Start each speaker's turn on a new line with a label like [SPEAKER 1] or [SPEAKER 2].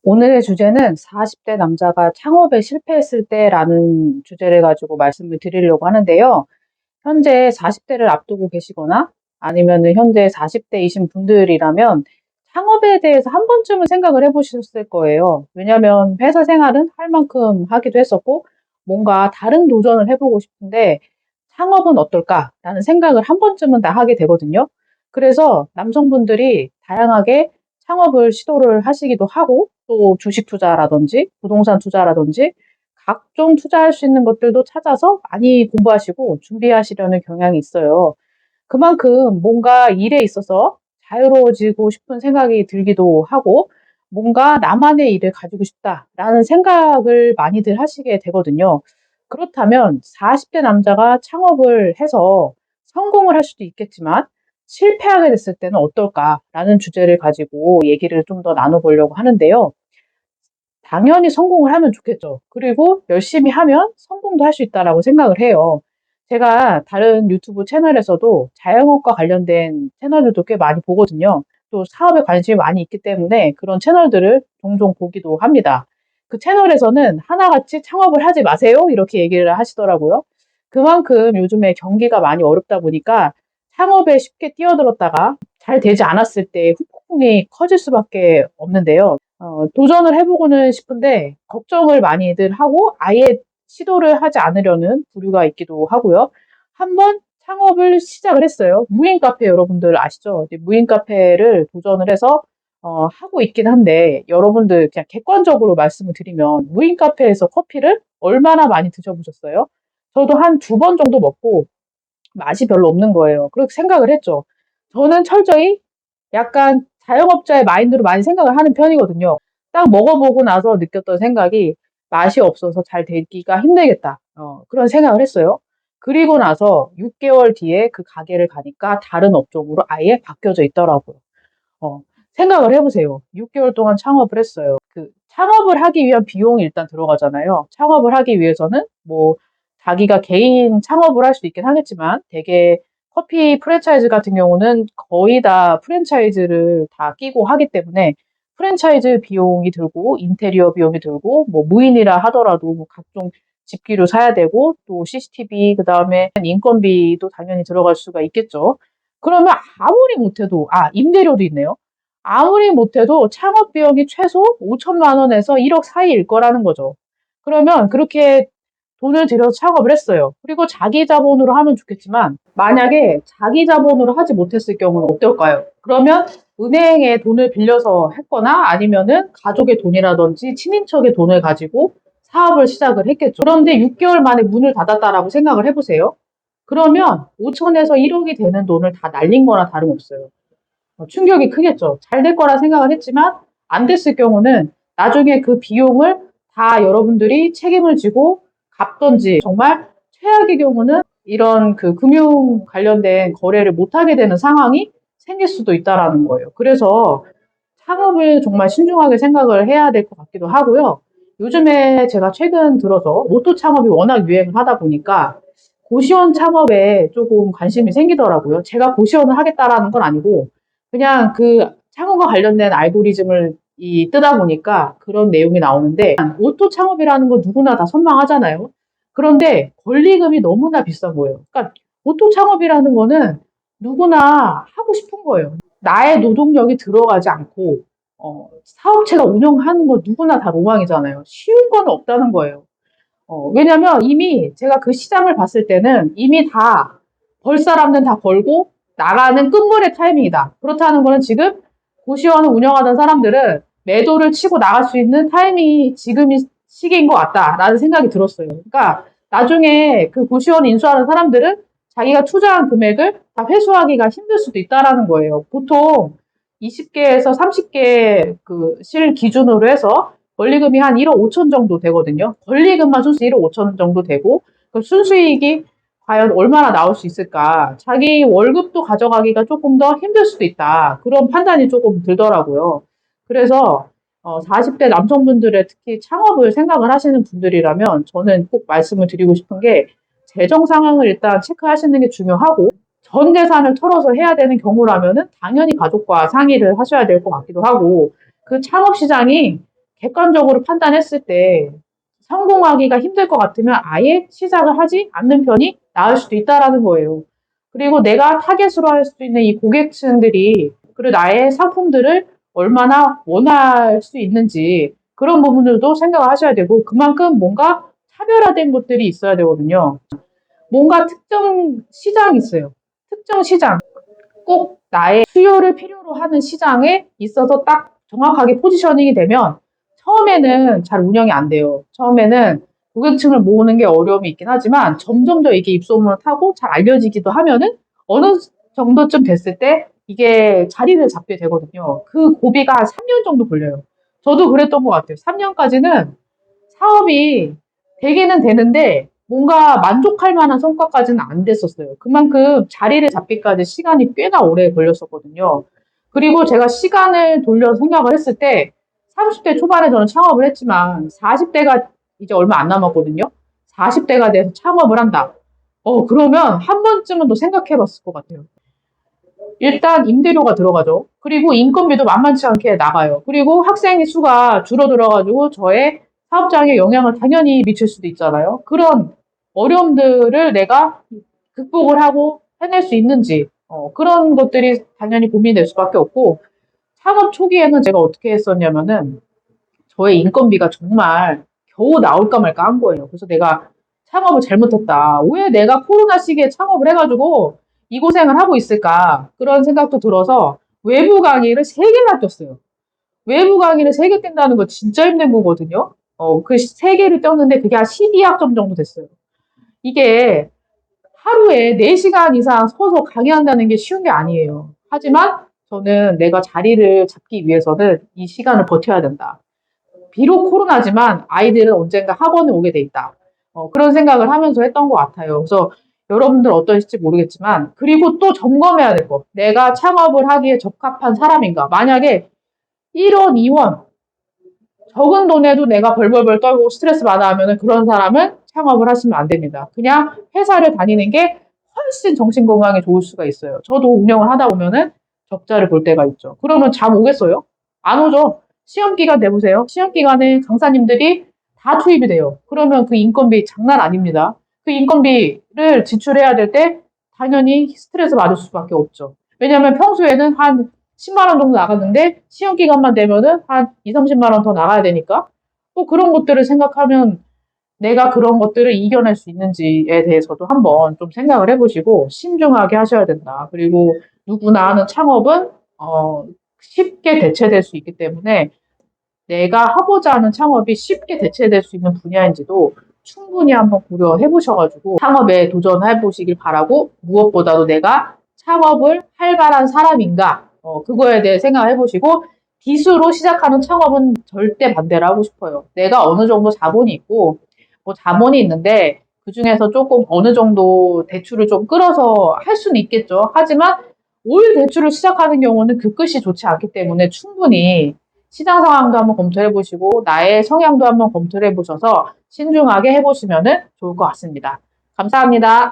[SPEAKER 1] 오늘의 주제는 40대 남자가 창업에 실패했을 때라는 주제를 가지고 말씀을 드리려고 하는데요. 현재 40대를 앞두고 계시거나 아니면은 현재 40대이신 분들이라면 창업에 대해서 한 번쯤은 생각을 해보셨을 거예요. 왜냐하면 회사 생활은 할 만큼 하기도 했었고 뭔가 다른 도전을 해보고 싶은데 창업은 어떨까라는 생각을 한 번쯤은 다 하게 되거든요. 그래서 남성분들이 다양하게 창업을 시도를 하시기도 하고 또 주식 투자라든지 부동산 투자라든지 각종 투자할 수 있는 것들도 찾아서 많이 공부하시고 준비하시려는 경향이 있어요. 그만큼 뭔가 일에 있어서 자유로워지고 싶은 생각이 들기도 하고 뭔가 나만의 일을 가지고 싶다라는 생각을 많이들 하시게 되거든요. 그렇다면 40대 남자가 창업을 해서 성공을 할 수도 있겠지만 실패하게 됐을 때는 어떨까라는 주제를 가지고 얘기를 좀 더 나눠보려고 하는데요. 당연히 성공을 하면 좋겠죠. 그리고 열심히 하면 성공도 할 수 있다라고 생각을 해요. 제가 다른 유튜브 채널에서도 자영업과 관련된 채널들도 꽤 많이 보거든요. 또 사업에 관심이 많이 있기 때문에 그런 채널들을 종종 보기도 합니다. 그 채널에서는 하나같이 창업을 하지 마세요. 이렇게 얘기를 하시더라고요. 그만큼 요즘에 경기가 많이 어렵다 보니까 창업에 쉽게 뛰어들었다가 잘 되지 않았을 때 후폭풍이 커질 수밖에 없는데요. 도전을 해보고는 싶은데 걱정을 많이들 하고 아예 시도를 하지 않으려는 부류가 있기도 하고요. 한번 창업을 시작을 했어요. 무인 카페 여러분들 아시죠? 이제 무인 카페를 도전을 해서 하고 있긴 한데 여러분들 그냥 객관적으로 말씀을 드리면 무인 카페에서 커피를 얼마나 많이 드셔보셨어요? 저도 한 두 번 정도 먹고 맛이 별로 없는 거예요. 그렇게 생각을 했죠. 저는 철저히 약간 자영업자의 마인드로 많이 생각을 하는 편이거든요. 딱 먹어보고 나서 느꼈던 생각이 맛이 없어서 잘 되기가 힘들겠다. 그런 생각을 했어요. 그리고 나서 6개월 뒤에 그 가게를 가니까 다른 업종으로 아예 바뀌어져 있더라고요. 어, 생각을 해보세요. 6개월 동안 창업을 했어요. 그 창업을 하기 위한 비용이 일단 들어가잖아요. 창업을 하기 위해서는 뭐 자기가 개인 창업을 할 수도 있긴 하겠지만 되게 커피 프랜차이즈 같은 경우는 거의 다 프랜차이즈를 다 끼고 하기 때문에 프랜차이즈 비용이 들고 인테리어 비용이 들고 뭐 무인이라 하더라도 뭐 각종 집기료 사야 되고 또 CCTV 그다음에 인건비도 당연히 들어갈 수가 있겠죠. 그러면 아무리 못해도 임대료도 있네요. 아무리 못해도 창업 비용이 최소 5천만 원에서 1억 사이일 거라는 거죠. 그러면 그렇게 돈을 들여서 창업을 했어요. 그리고 자기 자본으로 하면 좋겠지만 만약에 자기 자본으로 하지 못했을 경우는 어떨까요? 그러면 은행에 돈을 빌려서 했거나 아니면은 가족의 돈이라든지 친인척의 돈을 가지고 사업을 시작을 했겠죠. 그런데 6개월 만에 문을 닫았다라고 생각을 해보세요. 그러면 5천에서 1억이 되는 돈을 다 날린 거나 다름없어요. 충격이 크겠죠. 잘 될 거라 생각을 했지만 안 됐을 경우는 나중에 그 비용을 다 여러분들이 책임을 지고 갚던지 정말 최악의 경우는 이런 그 금융 관련된 거래를 못하게 되는 상황이 생길 수도 있다라는 거예요. 그래서 창업을 정말 신중하게 생각을 해야 될 것 같기도 하고요. 요즘에 제가 최근 들어서 오토 창업이 워낙 유행을 하다 보니까 고시원 창업에 조금 관심이 생기더라고요. 제가 고시원을 하겠다라는 건 아니고 그냥 그 창업과 관련된 알고리즘을 뜨다 보니까 그런 내용이 나오는데 오토 창업이라는 건 누구나 다 선망하잖아요. 그런데 권리금이 너무나 비싼 거예요. 그러니까 오토 창업이라는 거는 누구나 하고 싶은 거예요. 나의 노동력이 들어가지 않고 사업체가 운영하는 건 누구나 다 로망이잖아요. 쉬운 건 없다는 거예요. 왜냐면 이미 제가 그 시장을 봤을 때는 이미 다 벌 사람은 다 벌고 나가는 끝물의 타이밍이다. 그렇다는 거는 지금 고시원을 운영하던 사람들은 매도를 치고 나갈 수 있는 타이밍이 지금이 시기인 것 같다라는 생각이 들었어요. 그러니까 나중에 그 고시원 인수하는 사람들은 자기가 투자한 금액을 다 회수하기가 힘들 수도 있다라는 거예요. 보통 20개에서 30개 그 실 기준으로 해서 권리금이 한 1억 5천 정도 되거든요. 권리금만 순수 1억 5천 정도 되고 그 순수이익이 과연 얼마나 나올 수 있을까? 자기 월급도 가져가기가 조금 더 힘들 수도 있다. 그런 판단이 조금 들더라고요. 그래서 40대 남성분들의 특히 창업을 생각을 하시는 분들이라면 저는 꼭 말씀을 드리고 싶은 게 재정 상황을 일단 체크하시는 게 중요하고 전 재산을 털어서 해야 되는 경우라면은 당연히 가족과 상의를 하셔야 될 것 같기도 하고 그 창업 시장이 객관적으로 판단했을 때 성공하기가 힘들 것 같으면 아예 시작을 하지 않는 편이 나을 수도 있다라는 거예요. 그리고 내가 타겟으로 할 수 있는 이 고객층들이 그리고 나의 상품들을 얼마나 원할 수 있는지 그런 부분들도 생각을 하셔야 되고 그만큼 뭔가 차별화된 것들이 있어야 되거든요. 뭔가 특정 시장이 있어요. 특정 시장. 꼭 나의 수요를 필요로 하는 시장에 있어서 딱 정확하게 포지셔닝이 되면 처음에는 잘 운영이 안 돼요. 처음에는 고객층을 모으는 게 어려움이 있긴 하지만 점점 더 이게 입소문을 타고 잘 알려지기도 하면은 어느 정도쯤 됐을 때 이게 자리를 잡게 되거든요. 그 고비가 한 3년 정도 걸려요. 저도 그랬던 것 같아요. 3년까지는 사업이 되기는 되는데 뭔가 만족할 만한 성과까지는 안 됐었어요. 그만큼 자리를 잡기까지 시간이 꽤나 오래 걸렸었거든요. 그리고 제가 시간을 돌려 생각을 했을 때 30대 초반에 저는 창업을 했지만 40대가 이제 얼마 안 남았거든요. 40대가 돼서 창업을 한다. 그러면 한 번쯤은 더 생각해 봤을 것 같아요. 일단 임대료가 들어가죠. 그리고 인건비도 만만치 않게 나가요. 그리고 학생 수가 줄어들어가지고 저의 사업장에 영향을 당연히 미칠 수도 있잖아요. 그런 어려움들을 내가 극복을 하고 해낼 수 있는지, 그런 것들이 당연히 고민이 될 수밖에 없고, 창업 초기에는 제가 어떻게 했었냐면은, 저의 인건비가 정말 겨우 나올까 말까 한 거예요. 그래서 내가 창업을 잘못했다. 왜 내가 코로나 시기에 창업을 해가지고 이 고생을 하고 있을까? 그런 생각도 들어서 외부 강의를 3개나 떴어요. 외부 강의를 3개 뜬다는 거 진짜 힘든 거거든요. 그 3개를 떴는데 그게 한 12학점 정도 됐어요. 이게 하루에 4시간 이상 서서 강의한다는 게 쉬운 게 아니에요. 하지만 저는 내가 자리를 잡기 위해서는 이 시간을 버텨야 된다. 비록 코로나지만 아이들은 언젠가 학원에 오게 돼 있다. 그런 생각을 하면서 했던 것 같아요. 그래서 여러분들 어떠실지 모르겠지만, 그리고 또 점검해야 될 거. 내가 창업을 하기에 적합한 사람인가. 만약에 1원, 2원, 적은 돈에도 내가 벌벌벌 떨고 스트레스 받아 하면은 그런 사람은 창업을 하시면 안 됩니다. 그냥 회사를 다니는 게 훨씬 정신 건강에 좋을 수가 있어요. 저도 운영을 하다 보면은 적자를 볼 때가 있죠. 그러면 잠 오겠어요? 안 오죠. 시험 기간 내보세요. 시험 기간에 강사님들이 다 투입이 돼요. 그러면 그 인건비 장난 아닙니다. 그 인건비를 지출해야 될 때 당연히 스트레스 받을 수밖에 없죠. 왜냐하면 평소에는 한 10만 원 정도 나갔는데 시험 기간만 되면은 한 2, 30만 원 더 나가야 되니까 또 그런 것들을 생각하면 내가 그런 것들을 이겨낼 수 있는지에 대해서도 한번 좀 생각을 해보시고 신중하게 하셔야 된다. 그리고 누구나 하는 창업은 쉽게 대체될 수 있기 때문에 내가 하고자 하는 창업이 쉽게 대체될 수 있는 분야인지도 충분히 한번 고려해 보셔가지고 창업에 도전해 보시길 바라고 무엇보다도 내가 창업을 할 만한 사람인가 그거에 대해 생각해 보시고 기수로 시작하는 창업은 절대 반대를 하고 싶어요. 내가 어느 정도 자본이 있고 뭐 자본이 있는데 그 중에서 조금 어느 정도 대출을 좀 끌어서 할 수는 있겠죠. 하지만 올 대출을 시작하는 경우는 그 끝이 좋지 않기 때문에 충분히 시장 상황도 한번 검토해 보시고 나의 성향도 한번 검토해 보셔서 신중하게 해보시면 좋을 것 같습니다. 감사합니다.